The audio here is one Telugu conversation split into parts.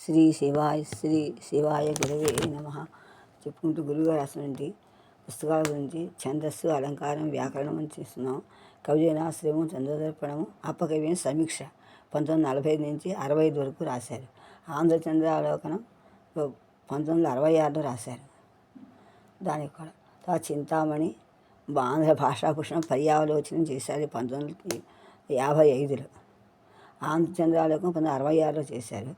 శ్రీ శివాయ గురవే నమ. చెప్పుకుంటూ గురువుగారు రాసినటువంటి పుస్తకాల గురించి ఛందస్సు, అలంకారం, వ్యాకరణం అని చేస్తున్నాం. కవిజనాశ్రయము, చంద్రదర్పణము, అప్పకవ్యం సమీక్ష 1945 నుంచి 65 వరకు రాశారు. ఆంధ్రచంద్రావలోకనం 1966లో రాశారు. దానికి కూడా చింతామణి, ఆంధ్ర భాషాభూషణం పర్యావలోచనం చేశారు 1955లో. ఆంధ్రచంద్రావలోకనం 1966లో చేశారు.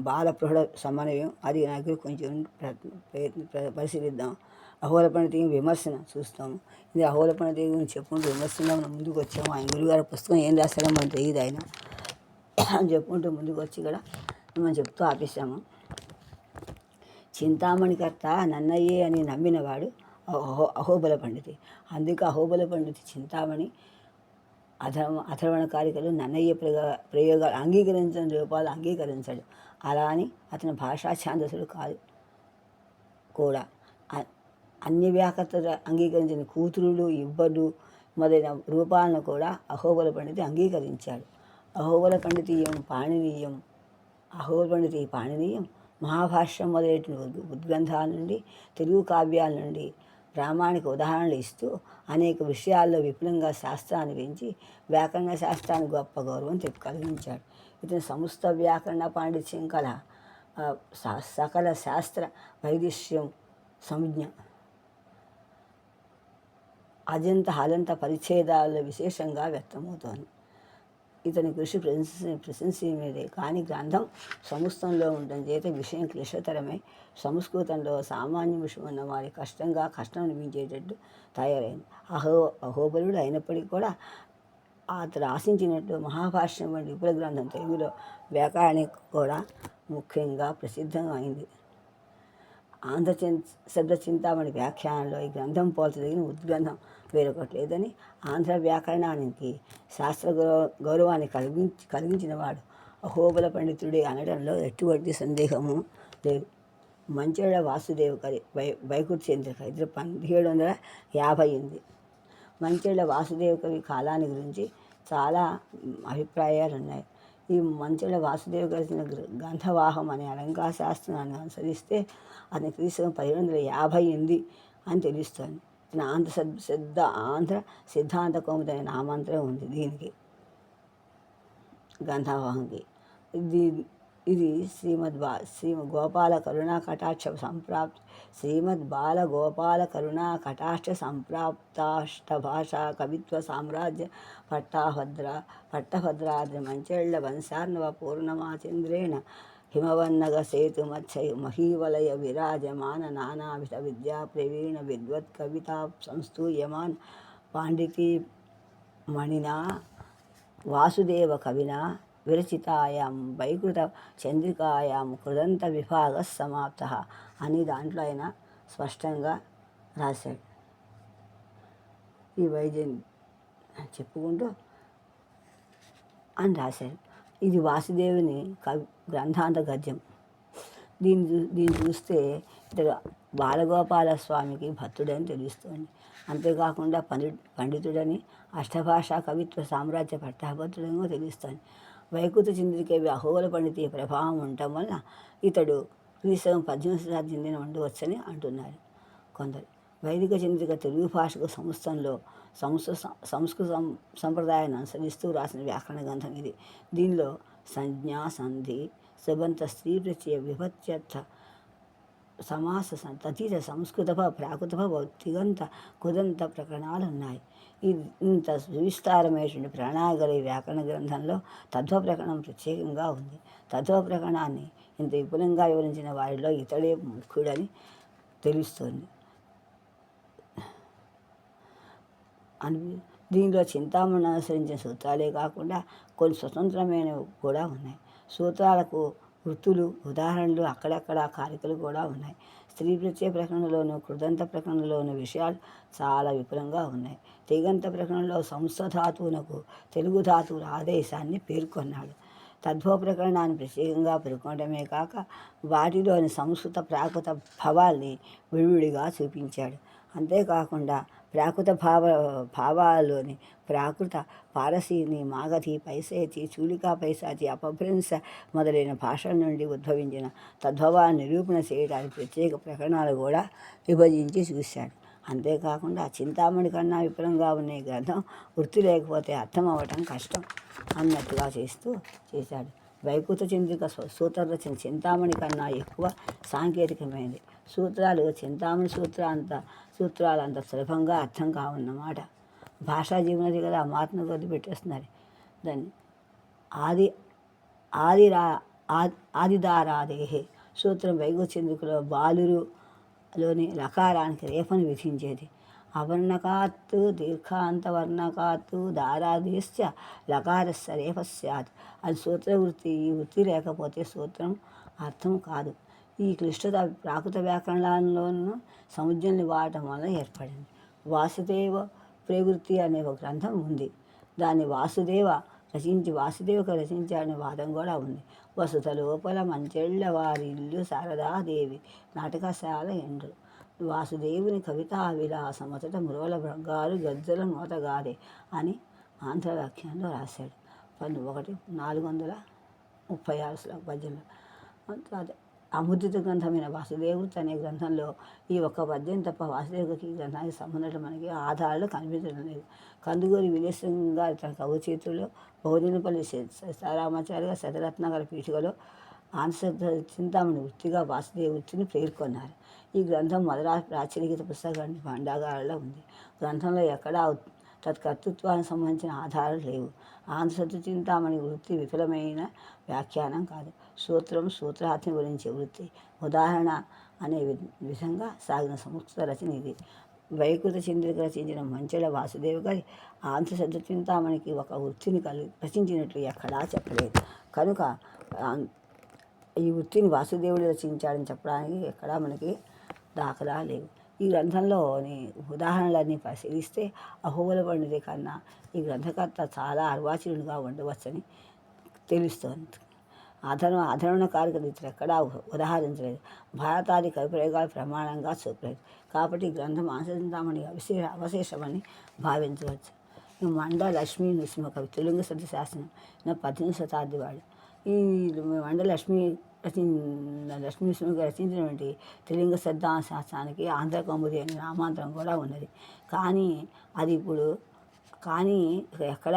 బాలప్రహుడ సమన్వయం, అది నాకు కొంచెం పరిశీలిద్దాం. అహోల పండితి విమర్శన చూస్తాము. ఇది అహోల పండితి గురించి చెప్పుకుంటూ విమర్శలో మనం ముందుకు వచ్చాము. ఆయన గురుగారి పుస్తకం ఏం రాశాడో మనకు తెలియదు. ఆయన చెప్పుకుంటూ ముందుకు వచ్చి కూడా మనం చెప్తూ ఆపేశాము. చింతామణికర్త నన్నయ్యే అని నమ్మినవాడు అహోబల పండితి. అందుకే అహోబల పండితి చింతామణి అథర్వణ కారికలు నన్నయ్య ప్రయోగాలు అంగీకరించని రూపాలు అంగీకరించాడు. అలా అని అతను భాషా ఛాందసుడు కాదు కూడా. అన్య వ్యాకర్తలు అంగీకరించిన కూతురులు, ఇబ్బడు మొదలైన రూపాలను కూడా అహోబల పండితి అంగీకరించాడు. అహోబల పండితీయం పాణినీయం మహాభాష్యం మొదలైన ఉద్గ్రంథాల నుండి, తెలుగు కావ్యాల నుండి ప్రామాణిక ఉదాహరణలు ఇస్తూ అనేక విషయాల్లో విపులంగా శాస్త్రాన్ని పెంచి వ్యాకరణ శాస్త్రానికి గొప్ప గౌరవం కలిగించాడు. ఇతని సమస్త వ్యాకరణ పాండిత్యం కల సకల శాస్త్ర వైదుష్యం సంజ్ఞ అజంత హలంత పరిచ్ఛేదాల్లో విశేషంగా వ్యక్తమవుతోంది. ఇతని కృషి ప్రశంసనీయమే. కానీ గ్రంథం సంస్కృతంలో ఉండడం చేత విషయం క్లిష్టతరమై సంస్కృతంలో సామాన్య విషయం ఉన్న వారి కష్టం అనిపించేటట్టు తయారైంది. అహోబలుడు అయినప్పటికీ కూడా అతడు ఆశించినట్టు మహాభాష్యం వంటి విపుల గ్రంథం తెలుగులో వ్యాకరణానికి కూడా ముఖ్యంగా ప్రసిద్ధంగా అయింది. ఆంధ్ర శబ్ద చింతామణి వ్యాఖ్యానంలో ఈ గ్రంథం పోల్చదగిన ఉద్గ్రంథం వేరొకటి లేదని, ఆంధ్ర వ్యాకరణానికి శాస్త్ర గౌరవాన్ని కలిగించిన వాడు అహోబల పండితుడే అనడంలో ఎటువంటి సందేహము లేదు. మంచెళ్ళ వాసుదేవ కవి వైకుఠ చంద్రిక 1758. మంచెళ్ళ వాసుదేవ కవి కాలాన్ని గురించి చాలా అభిప్రాయాలు ఉన్నాయి. ఈ మంచెళ్ళ వాసుదేవ కలిసిన గ్రంథవాహం అనే అలంకార శాస్త్రాన్ని అనుసరిస్తే అతని క్రీస్తు 1758 అని తెలుస్తోంది. ఆంధ్ర సిద్ధాంత కౌముది అనే నామాంతరం ఉంది దీనికి, గ్రంథవాహంకి. ఇది శ్రీమద్ బాల కరుణా కటాక్ష సంప్రాప్తాష్టభాషా కవిత్వ సామ్రాజ్య పట్టభద్రాద్రి మంచెళ్ళ వంశార్ణవ పూర్ణమాచంద్రేణ హిమవన్నగ సేతు మహీవలయ విరాజమాన నానావిధ విద్యా ప్రవీణ విద్వత్ కవితా సంస్తూయమాన్ పాండితీ మణినా వాసుదేవ కవినా విరచితాయాం వైకృత చంద్రికాయాం కృదంత విభాగ సమాప్త అని దాంట్లో ఆయన స్పష్టంగా రాశాడు. ఈ వైద్యం చెప్పుకుంటూ అని రాశాడు. ఇది వాసుదేవుని గ్రంథాంత గద్యం. దీన్ని చూస్తే ఇతడు బాలగోపాల స్వామికి భక్తుడని తెలుస్తోంది. అంతేకాకుండా పండితుడని, అష్టభాషా కవిత్వ సామ్రాజ్య పట్టాభద్రుడని తెలుస్తోంది. వైకుఠ చంద్రికవి అహోబల పండితి ప్రభావం ఉండటం వల్ల ఇతడు క్రీస్తు 18వ శతాబ్దం చెందిన ఉండవచ్చని అంటున్నారు కొందరు. వైదిక చంద్రిక తెలుగు భాషకు సంస్కృత సంప్రదాయాన్ని అనుసరిస్తూ రాసిన వ్యాకరణ గ్రంథం ఇది. దీనిలో సంజ్ఞ, సంధి, సుబంత, స్త్రీ ప్రత్యయ, విభత్యర్థ, సమాస, తదిత, సంస్కృత, ప్రాకృత, తిగంత, కుదంత ప్రకరణాలు ఉన్నాయి. ఇంత సువిస్తారమైనటువంటి ప్రణాళిక గల ఈ వ్యాకరణ గ్రంథంలో తత్వ ప్రకరణం ప్రత్యేకంగా ఉంది. తత్వ ప్రకరణాన్ని ఇంత విపులంగా వివరించిన వారిలో ఇతడే ముఖ్యుడని తెలుస్తోంది. దీనిలో చింతామణి అనుసరించిన సూత్రాలే కాకుండా కొన్ని స్వతంత్రమైనవి కూడా ఉన్నాయి. సూత్రాలకు వృత్తులు, ఉదాహరణలు, అక్కడక్కడ కారికలు కూడా ఉన్నాయి. స్త్రీ ప్రత్యయ ప్రకరణలోను, కృదంత ప్రకరణలోను విషయాలు చాలా విపులంగా ఉన్నాయి. తిగంత ప్రకరణంలో సంస్థధాతువునకు తెలుగు ధాతువుల ఆదేశాన్ని పేర్కొన్నాడు. తద్భవ ప్రకరణాన్ని ప్రత్యేకంగా పేర్కొనడమే కాక వాటిలోని సంస్కృత ప్రాకృత భావాల్ని విడివిడిగా చూపించాడు. అంతేకాకుండా ప్రాకృత భావాల్లోని ప్రాకృత పారసీని మాగధి పైసేచి చూలికా పైశాచి అపభ్రంశ మొదలైన భాషల నుండి ఉద్భవించిన తద్భవాన్ని నిరూపణ చేయడానికి ప్రత్యేక ప్రకరణాలు కూడా విభజించి చూశాడు. అంతేకాకుండా చింతామణి కన్నా విపులంగా ఉన్న ఈ గ్రంథం వృత్తి లేకపోతే అర్థం అవ్వటం కష్టం అన్నట్టుగా చేశాడు. వైకూత చంద్రిక సూత్ర రచన చింతామణి కన్నా ఎక్కువ సాంకేతికమైనది. సూత్రాలు చింతామణి సూత్రాలు అంత సులభంగా అర్థం కావన్నమాట. భాషా జీవనది కదా మాత్రం కొద్ది పెట్టేస్తున్నారు దాన్ని. ఆదిదారాదేహే సూత్రం వైకూత చంద్రికలో బాలురులోని లకారానికి రేఫను విధించేది. అవర్ణకాత్ దీర్ఘాంతవర్ణకాత్ దారాదేశ్చ లకారస్య రేఫ స్యాత్. అది సూత్రవృత్తి. ఈ వృత్తి లేకపోతే సూత్రం అర్థం కాదు. ఈ క్లిష్టత ప్రాకృత వ్యాకరణంలోనూ సముజ్జల్ని వాడటం వల్ల ఏర్పడింది. వాసుదేవ ప్రవృత్తి అనే ఒక గ్రంథం ఉంది. దాన్ని వాసుదేవకు రచించాడనే వాదం కూడా ఉంది. వసుత లోపల మంచెళ్ళ వారి ఇల్లు శారదాదేవి నాటకశాల ఎండు వాసుదేవుని కవితా విలాసం మొదట మురవల భృంగారు గజ్జల మోతగాదే అని ఆంధ్ర వ్యాఖ్యానంలో రాశాడు. 436 పద్యంలో. అదే అముద్రిత గ్రంథమైన వాసుదేవుడు అనే గ్రంథంలో ఈ ఒక్క పద్యం తప్ప వాసుదేవుడికి ఈ గ్రంథానికి సంబంధం మనకి ఆధారాలు కనిపించడం లేదు. కందుకూరి విలేసంగా తన కవి చేతుల్లో బహుదినపల్లి సీతారామాచార్య శతరత్నగర పీఠికలో ఆంధ్రశ్రద్ధ చింతామణి వృత్తిగా వాసుదేవ వృత్తిని పేర్కొన్నారు. ఈ గ్రంథం మద్రాసు ప్రాచీనగీత పుస్తకాన్ని భాండాగారంలో ఉంది. గ్రంథంలో ఎక్కడా తత్కర్తృత్వానికి సంబంధించిన ఆధారాలు లేవు. ఆంధ్రశ్రద్ధ చింతామణి వృత్తి విఫలమైన వ్యాఖ్యానం కాదు. సూత్రార్థం గురించే వృత్తి. ఉదాహరణ అనే విధంగా సాగిన సంస్కృత రచన ఇది. వైకృత చంద్రిక రచించిన మంచెల వాసుదేవ్ గారి ఆంధ్రశ్రద్ధ చింతామణికి ఒక వృత్తిని రచించినట్లు ఎక్కడా చెప్పలేదు. కనుక ఈ వృత్తిని వాసుదేవుడు రచించాడని చెప్పడానికి ఎక్కడా మనకి దాఖలా లేవు. ఈ గ్రంథంలోని ఉదాహరణలన్నీ పరిశీలిస్తే అహోబల పండితుడి కన్నా ఈ గ్రంథకర్త చాలా అర్వాచీనుడిగా ఉండవచ్చని తెలుస్తోంది. ఆధరణకారిక రీతిలో ఎక్కడా ఉదాహరించలేదు. భారతాది కవిప్రయోగాలు ప్రమాణంగా చూపలేదు. కాబట్టి ఈ గ్రంథం ఆంధ్రచింతామణి అవశేషమని భావించవచ్చు. మండ లక్ష్మీ నృసింహ కవి తెలుగు శబ్ద శాసనం 18వ శతాబ్ది వాడు. ఈ మండ లక్ష్మీ నృసింహ రచించినటువంటి తెలుగు శబ్దాశాస్త్రానికి ఆంధ్ర కౌముది అనే నామాంతరం కూడా ఉన్నది. కానీ ఎక్కడ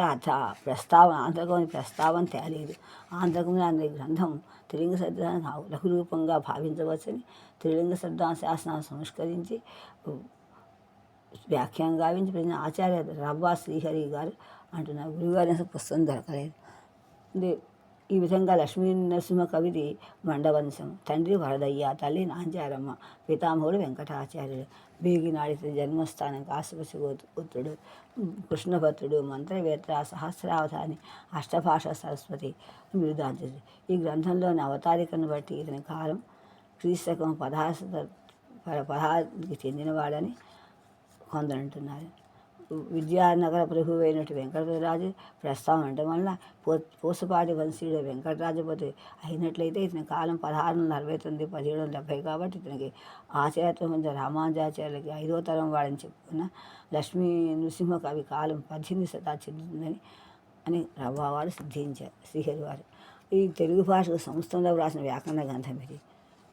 ఆంధ్రకౌముది ప్రస్తావన తేలేదు. ఆంధ్రకౌముది అనే గ్రంథం తెలుగు శబ్దాన్ని లఘురూపంగా భావించవచ్చని తెలుగు శబ్దాశాస్త్రాన్ని సంస్కరించి వ్యాఖ్యానం గావించి ప్రతి ఆచార్య రవ్వ శ్రీహరి గారు అంటున్నారు. గురుగారి పుస్తకం దొరకలేదు. ఈ విధంగా లక్ష్మీ నరసింహ కవిది మండవంశం. తండ్రి వరదయ్య, తల్లి నాంచారమ్మ, పితామహుడు వెంకటాచార్యుడు. బీగినాడి జన్మస్థానం కాశీపుత్రుడు, కృష్ణభద్రుడు, మంత్రవేత్త, సహస్రావధాని, అష్టభాష సరస్వతి బిరుదాంచుడు. ఈ గ్రంథంలోని అవతారికను బట్టి ఇతని కాలం క్రీస్తకం 16కి చెందినవాడని కొందరంటున్నారు. విద్యానగర ప్రభువైనటువంటి వెంకటరాజు ప్రస్తావన ఉండటం వల్ల పూసపాటి వంశీయుడు వెంకటరాజపతి అయినట్లయితే ఇతని కాలం 1649, 1770 కాబట్టి ఇతనికి ఆచార్యత్వం పొందిన రామానుజాచార్యులకి 5వ తరం వాడని చెప్పుకున్న లక్ష్మీ నృసింహ కవి కాలం 18వ శతాబ్దం చెందుతుందని అని రవ్వవారు సిద్ధించారు. శ్రీహరి వారు ఈ తెలుగు భాషకు సంస్కృతంలో వ్రాసిన వ్యాకరణ గ్రంథం ఇది.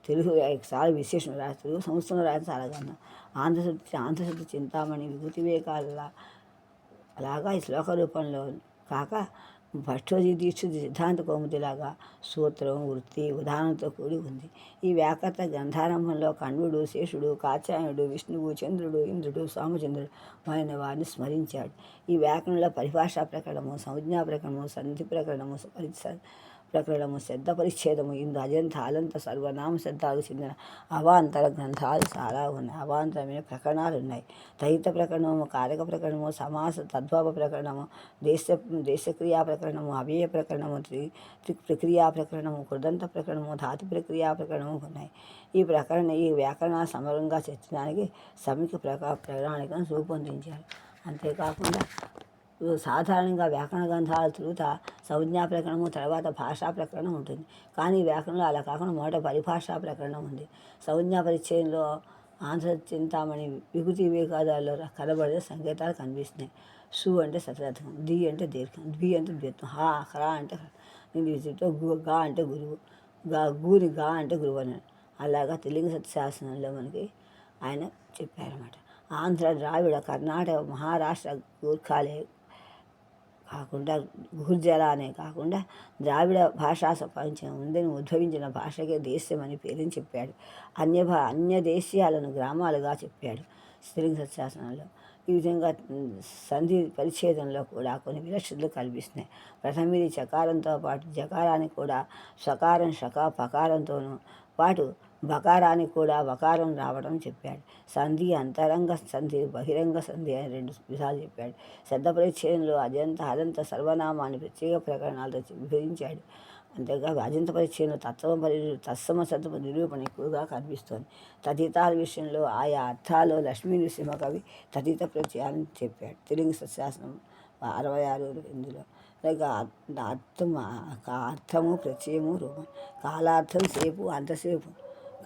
తెలుగు చాలా విశేషం. తెలుగు సంస్కృతంలో రాసిన చాలా గ్రంథం. ఆంధ్రశుద్ధ చింతామణి విభూతి వివేకాల అలాగా ఈ శ్లోక రూపంలో కాక భట్టోజీ సిద్ధాంత కౌముదిలాగా సూత్రం, వృత్తి, ఉదాహరణతో కూడి ఉంది. ఈ వ్యాకరణ గ్రంథారంభంలో కణ్వుడు, శేషుడు, కాత్యాయనుడు, విష్ణువు, చంద్రుడు, ఇంద్రుడు, సోమచంద్రుడు మొదలైన వారిని స్మరించాడు. ఈ వ్యాకరణంలో పరిభాషా ప్రకరణము, సంజ్ఞా ప్రకరణము, సంధి ప్రకరణము, ప్రకరణము, శబ్ద పరిచ్ఛేదము, ఇందు అజంత అలంత సర్వనామ శబ్దాలకు చెందిన అవాంతర గ్రంథాలు చాలా ఉన్నాయి. అవాంతరమైన ప్రకరణాలు ఉన్నాయి. తహిత ప్రకరణము, కారక ప్రకరణము, సమాస తద్భవ ప్రకరణము, దేశక్రియా ప్రకరణము, అవ్యయ ప్రకరణము, ప్రక్రియా ప్రకరణము, కృదంత ప్రకరణము, ధాతు ప్రక్రియా ప్రకరణము ఉన్నాయి. ఈ వ్యాకరణ సమగ్రంగా చర్చించడానికి సమీక ప్రణాళికను రూపొందించారు. అంతేకాకుండా సాధారణంగా వ్యాకరణ గ్రంథాలు తొలుత సంజ్ఞా ప్రకరణము, తర్వాత భాషా ప్రకరణం ఉంటుంది. కానీ వ్యాకరణంలో అలా కాకుండా మొదట పరిభాషా ప్రకరణం ఉంది. సంజ్ఞా పరిచయంలో ఆంధ్ర చింతామణి విభూతి వివేకాదాల్లో కనబడే సంకేతాలు కనిపిస్తున్నాయి. సు అంటే శతరథం, ది అంటే దీర్ఘం, ద్వి అంటే ద్విత్వం, హా హ్రా అంటే గా అంటే గురువు, గా అంటే గురువు అన్నాడు. అలాగా తెలుగు సత్యశాసనంలో మనకి ఆయన చెప్పారన్నమాట. ఆంధ్ర, ద్రావిడ, కర్ణాటక, మహారాష్ట్ర, గూర్ఖాలే కాకుండా గుర్జర అనే కాకుండా ద్రావిడ భాషా ప్రపంచం ఉందని ఉద్భవించిన భాషకే దేశం అని పేరుని చెప్పాడు. అన్య దేశీయాలను గ్రామాలుగా చెప్పాడు తెలుగు సత్శాసనంలో. ఈ విధంగా సంధి పరిచ్ఛేదంలో కూడా కొన్ని విలక్షణలు కల్పిస్తున్నాయి. ప్రథమిది చకారంతో పాటు జకారానికి కూడా సకారం షకా పకారంతోనూ పాటు బకారానికి కూడా వకారం రావడం చెప్పాడు. సంధి అంతరంగ సంధి, బహిరంగ సంధి అని రెండు విధాలు చెప్పాడు. శబ్ద పరిచ్ఛేదంలో అదంత సర్వనామాన్ని ప్రత్యేక ప్రకరణాలతో విభజించాడు. అంతేకాదు అజంత పరిచ్ఛేదంలో తత్సమ శబ్ద నిరూపణ ఎక్కువగా కనిపిస్తోంది. తదితాల విషయంలో ఆయా అర్థాలు లక్ష్మీ నృసింహ కవి తదిత ప్రత్యయాన్ని చెప్పాడు. తెలుగు సత్శాసనం 66 ఇందులో లేక అర్థము ప్రత్యయము రూపం. కాలార్థం సేపు అంతసేపు,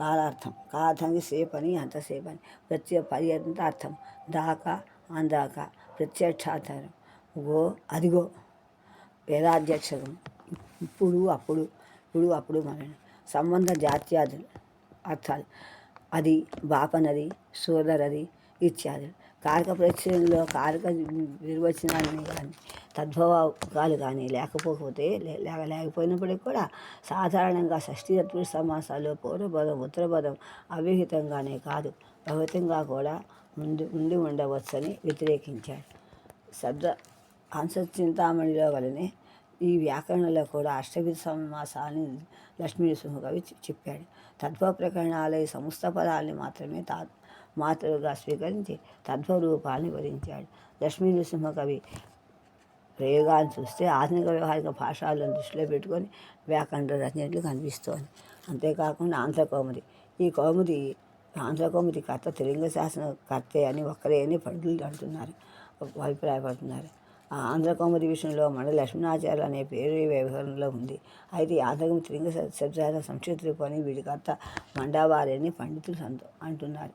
కాలార్థం కాలార్థానికి సేపు అని అంతసేపు అని, ప్రత్యయ పర్యంత అర్థం, దాకా అందాక, ప్రత్యక్షార్థం అదిగో, వేదాధ్యక్షకం, ఇప్పుడు అప్పుడు మన సంబంధ జాత్యాదులు అర్థాలు, అది బాపనది, సోదరది ఇత్యాదులు. కారక ప్రత్యయంలో కారక నిర్వచనాలని కానీ తద్భవాలు కానీ లేకపోయినప్పటికీ కూడా సాధారణంగా షష్ఠీ తత్పురుష సమాసాల్లో పూర్వపదం ఉత్తరపదం అవిహితంగానే కాదు భౌతికంగా కూడా ఉండి ఉండవచ్చని వ్యతిరేకించాడు. శబ్ద హంసచింతామణిలో వలనే ఈ వ్యాకరణలో కూడా అష్టవిధ సమాసాన్ని లక్ష్మీ నృసింహ కవి చెప్పాడు. తద్భవ ప్రకరణాలే సమస్త పదాలని మాత్రమే మాతృగా స్వీకరించి తద్భవ రూపాన్ని వివరించాడు. లక్ష్మీ నృసింహ కవి ప్రయోగాన్ని చూస్తే ఆధునిక వ్యవహారిక భాషలను దృష్టిలో పెట్టుకొని వ్యాకరణ రచనలు కనిపిస్తోంది. అంతేకాకుండా ఆంధ్రకౌముది, ఈ కౌముది ఆంధ్రకౌముది కర్త తెలుగు శాసన కర్తే అని ఒక్కరే అని పండితులు అంటున్నారు, అభిప్రాయపడుతున్నారు. ఆ ఆంధ్రకౌముది విషయంలో మండ లక్ష్మణాచార్యులు అనే పేరు వ్యవహారంలో ఉంది. అయితే ఆంధ్రకౌముది తెలుగు శబ్దాల సంక్షిప్త రూపాన్ని వీడి కర్త మండవారి అని పండితులు అంటున్నారు.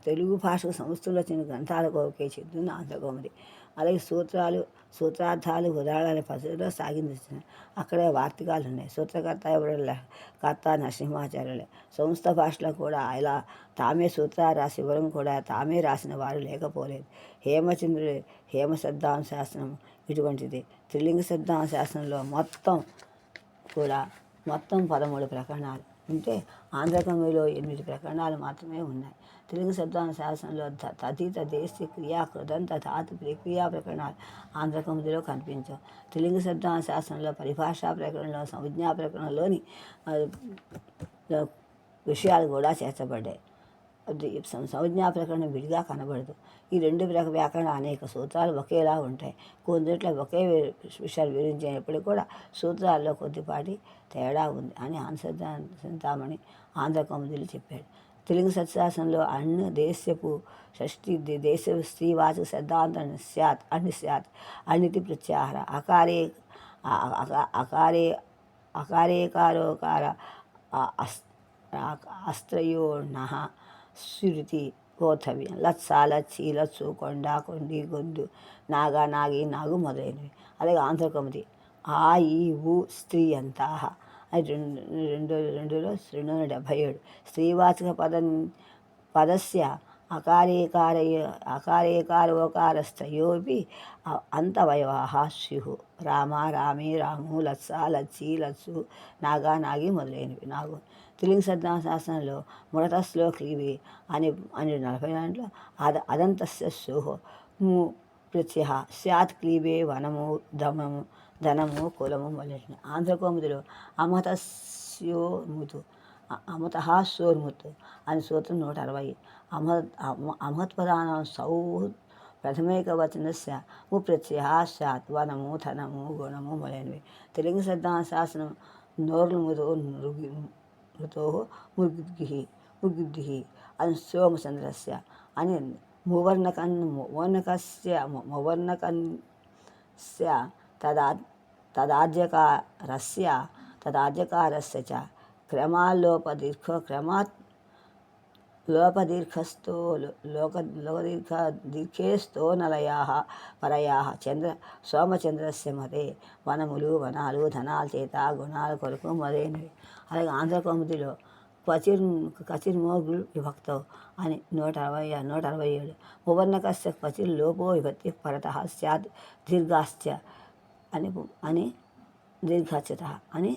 తెలుగు భాషకు సంస్థలో చిన్న గ్రంథాలకు ఒకే చెందుతుంది ఆంధ్రకౌముది. అలాగే సూత్రార్థాలు ఉదాహరణ పద్ధతిలో సాగించున్నారు. అక్కడే వార్తికాలు ఉన్నాయి. సూత్రకర్త ఎవరు? కర్త నరసింహాచార్యులే. సంస్థ భాషలో కూడా ఇలా తామే సూత్రాలు రాసి ఇవ్వడం కూడా తామే రాసిన వారు లేకపోలేదు. హేమచంద్రుడి హేమశబ్దాంశ శాస్త్రం ఇటువంటిది. త్రిలింగ శబ్దాంశ శాస్త్రంలో మొత్తం 13 ప్రకరణాలు ఉంటే ఆంధ్రకౌముదిలో 8 ప్రకరణాలు మాత్రమే ఉన్నాయి. తెలుగు శబ్దాంశ శాస్త్రంలో తదిత దేశ క్రియా కృదంత ధాతు ప్రక్రియా ప్రకరణాలు ఆంధ్రకౌముదిలో కనిపించవు. తెలుగు శబ్దాంశ శాస్త్రంలో పరిభాషా ప్రకరణలో సంజ్ఞా ప్రకరణలోని విషయాలు కూడా చేర్చబడ్డాయి. సంజ్ఞా ప్రకరణం విడిగా కనబడదు. ఈ రెండు వ్యాకరణ అనేక సూత్రాలు ఒకేలా ఉంటాయి. కొన్నిట్లో ఒకే విషయాలు వివరించినప్పటికీ కూడా సూత్రాల్లో కొద్దిపాటి తేడా ఉంది అని చింతామణి ఆంధ్రకౌముదిలో చెప్పాడు. తెలుగు సత్శాసనంలో అన్ని దేశపు షష్ఠి దేశపు స్త్రీవాచక శబ్దాంతం స్యాత్ అన్నిటి ప్రత్యాహార అకారేకారోకార అస్త్రయోణః శృతి గోథవ్యం లత్స లచ్చు కొండ కొండి గొంతు నాగా నాగి నాగు మొదలైనవి. అలాగే ఆంధ్రకౌముది ఆ ఈ ఊ స్త్రీ అంతాహ అది 277. స్త్రీవాచక పదస్య అకారేకారోకారస్త్రయోపి అంతవయవాః స్యుః. రామ రామే రాము లత్స లచ్చు నాగా నాగి మొదలైనవి. తెలుగు శబ్దశాస్త్రంలో ముడతస్లో క్లీవి అని 40 అదంతస్య స్యోః ము ప్రత్యయ స్యాత్ క్లీబే వనము ధనము కులము మొదలైనవి. ఆంధ్రకౌముదిలో అమతః సోర్ముత్ అని సూత్రం 160. అమహత్పదానాం సౌః ప్రథమైకవచనస్య ము ప్రత్యయ స్యాత్ వనము ధనము గుణము మొదలైనవి. తెలుగు శబ్దశాస్త్రం నోర్ముతో మృతో మృగిద్భిః అని సోమచంద్రస్య అని మువర్ణకస్య తదాజ్యకారస్య చ క్రమాల్లోపదీర్ఘ క్రమాత్ లోపదీర్ఘస్థో దీర్ఘేస్థో నలయా పరయా సోమచంద్రస్య మతే వనములు వనాలు ధనాల చేత గుణాల కొరకు మొదలైనవి. అలాగే ఆంధ్రకౌముదిలో క్వచిర్మోఘ్రుల్ విభక్తో అని 167 మువర్ణకస్య క్వచిర్లోపో విభక్తి పరతః స్యాద్ దీర్ఘాశ్చ అని దీర్ఘాచ్యత అని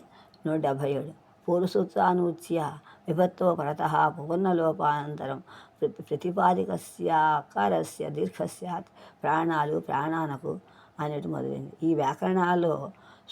177 పూర్వసూత్రానూచ్య విభక్తో పరతః పువర్ణలోపానంతరం ప్రతిపాదికస్యాకారస్య దీర్ఘస్యాత్ ప్రాణాలు ప్రాణానకు అనేటు మొదలైంది. ఈ వ్యాకరణాల్లో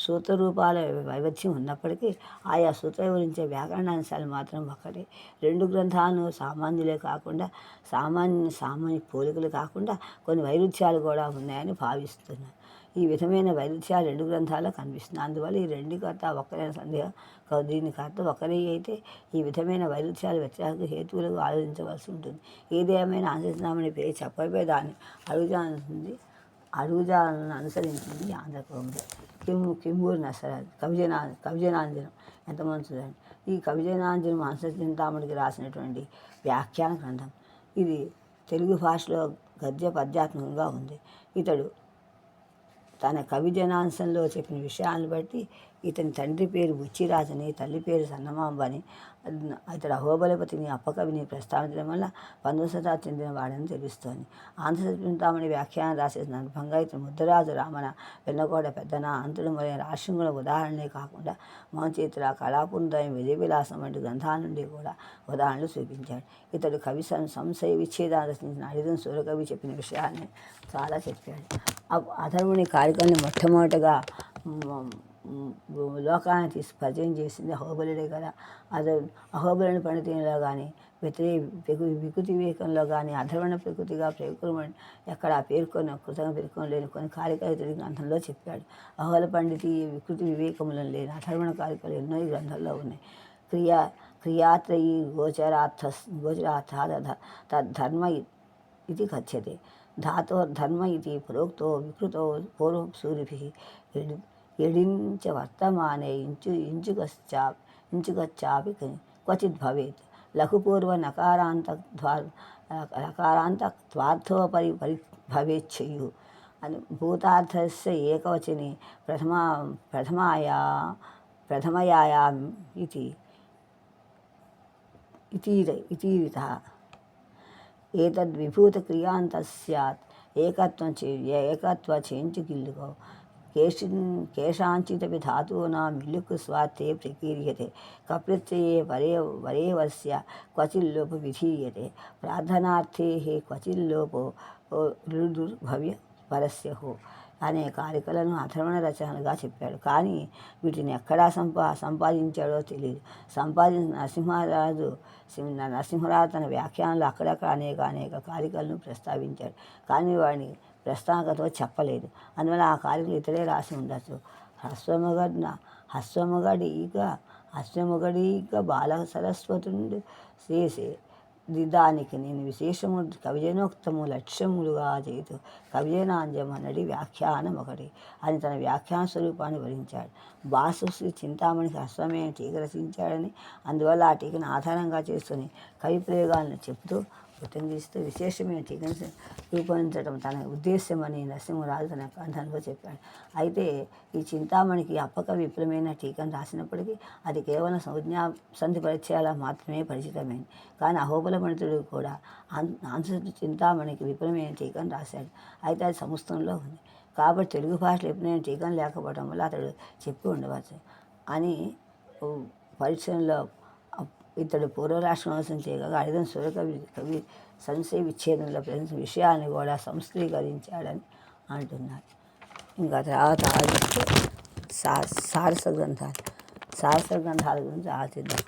సూత్రరూపాల వైవిధ్యం ఉన్నప్పటికీ ఆయా సూత్రం గురించే వ్యాకరణాంశాలు మాత్రం ఒకటే. రెండు గ్రంథాలను సామాన్యులే కాకుండా సామాన్య పోలికలు కాకుండా కొన్ని వైరుధ్యాలు కూడా ఉన్నాయని భావిస్తున్నాను. ఈ విధమైన వైరుధ్యాలు రెండు గ్రంథాల్లో కనిపిస్తున్నాయి. అందువల్ల ఈ రెండుకి అర్థ ఒక్కరైన సందేహం కాదు. దీనికి అర్థం ఒకరే అయితే ఈ విధమైన వైరుధ్యాలు వ్యత్యాస హేతువులకు ఆలోచించవలసి ఉంటుంది. ఏదేమైనా ఆంధ్రనామని పేరు చెప్పబోయే దాన్ని అడుగుజాలను అనుసరించింది ఆంధ్రకౌముది. కింబూరు నసరాజు కవిజనాంజనం ఎంత మంచిదండి. ఈ కవిజనాంజనం హంసచింతామణికి రాసినటువంటి వ్యాఖ్యాన గ్రంథం. ఇది తెలుగు భాషలో గద్య పద్యాత్మకంగా ఉంది. ఇతడు తన కవిజనాంశంలో చెప్పిన విషయాలను బట్టి ఇతని తండ్రి పేరు బుచ్చిరాజని, తల్లి పేరు సన్నమాంబని, ఇతడు అహోబలపతిని అప్పకవిని ప్రస్తావించడం వల్ల 19వ శతాబ్దం చెందినవాడని తెలుస్తోంది. ఆంధ్రచింతామణి వ్యాఖ్యానం రాసే సందర్భంగా ఇతను ముద్దరాజు రామన, వెన్నకోట పెద్దన, అంతుడు మొదలైన రాష్ట్రంలో ఉదాహరణలే కాకుండా మౌనచిత్ర, కళాపుందయం, విజయవిలాసం వంటి గ్రంథాల నుండి కూడా ఉదాహరణలు చూపించాడు. ఇతడు కవి సంశయ విచ్ఛేదాన్ని రచించిన అడిదం సూరకవి చెప్పిన విషయాన్ని చాలా చెప్పాడు. అధర్వుని కార్యక్రమాన్ని మొట్టమొదటిగా లోకాన్ని తీసి పరిచయం చేసింది అహోబలుడే కదా. అహోబలుని పండితునిలో కానీ వికృతి వివేకంలో కానీ అధర్వణ ప్రకృతిగా ప్రయోగం ఎక్కడ పేర్కొని కృతంగా పేర్కొని లేని కొన్ని కార్యకర్తడి గ్రంథంలో చెప్పాడు. అహోబల పండితి వికృతి వివేకములను లేని అధర్వణ కార్యక్రమాలు ఎన్నో ఈ గ్రంథంలో ఉన్నాయి. క్రియాత్రయీ గోచరార్థ తద్ధర్మ ఇది కథ్యతే. ధాతోర్ధర్మ ఇది ప్రోక్తో వికృతో పూర్వం సూరిభిః ఎడించ వర్తమానే ఇంచుకశ్చాపి క్వచిత్ భవేత్. లఘుపూర్వ నకారాంతత్వార్థోపరి భవేచ్ఛయు అని భూతార్థస్య ఏకవచనే ప్రథమయాయాం ఇతీరితః ఏతద్విభూతక్రియాంత స్యాత్ ఏకత్వచేంచుకిల్లుకో కేషాంచిదపి ధాతూనాం ఇల్లుకు స్వార్థే ప్రకీర్యతే. కప్రత్యయే వరేవస్య క్వచిల్లోపో విధీయతే. ప్రార్థనార్థే క్వచిల్లోపో రుదుర్భవ్య పరస్యహో అనే కారికలను అధర్వణ రచనలుగా చెప్పాడు. కానీ వీటిని ఎక్కడా సంపాదించాడో తెలియదు. నరసింహరాజు తన వ్యాఖ్యానంలో అక్కడక్కడ అనేక కారికలను ప్రస్తావించాడు. కానీ వాడిని ప్రస్తావనతో చెప్పలేదు. అందువల్ల ఆ కారికలు ఇతరే రాసి ఉండొచ్చు. హస్వముగడీక బాల సరస్వతుండు చేసే దానికి నేను విశేషము కవిజనోక్తము లక్ష్యములుగా చేతు కవిజనాంజమనడి వ్యాఖ్యానం ఒకటి అని తన వ్యాఖ్యాన స్వరూపాన్ని వివరించాడు. బాసుశ్రీ చింతామణికి హస్వమే టీక రచించాడని, అందువల్ల ఆ టీకను ఆధారంగా చేసుకుని కవి ప్రయోగాలను చెబుతూ ఉటంకిస్తూ విశేషమైన టీకను రూపొందించడం తన ఉద్దేశ్యమని నరసింహరాజు తన గ్రంథంలో చెప్పాడు. అయితే ఈ చింతామణికి అప్పకవి విపులమైన టీకను రాసినప్పటికీ అది కేవలం సంధి పరిచయాల మాత్రమే పరిచితమైంది. కానీ అహోబల పండితుడు కూడా చింతామణికి విపులమైన టీకను రాశాడు. అయితే అది సంస్కృతంలో ఉంది. కాబట్టి తెలుగు భాషలో ఎప్పుడైనా టీకను లేకపోవడం వల్ల అతడు చెప్పి ఉండవచ్చు అని పరిచయంలో ఇతడు పూర్వరాష్ట్రం చేయగా అడిదం కవి సంశయ విచ్ఛేదంలో ప్రశ్న విషయాన్ని కూడా సంస్కృతీకరించాడని అంటున్నారు. ఇంకా తర్వాత సారస గ్రంథాల గురించి ఆలోచిద్దాం.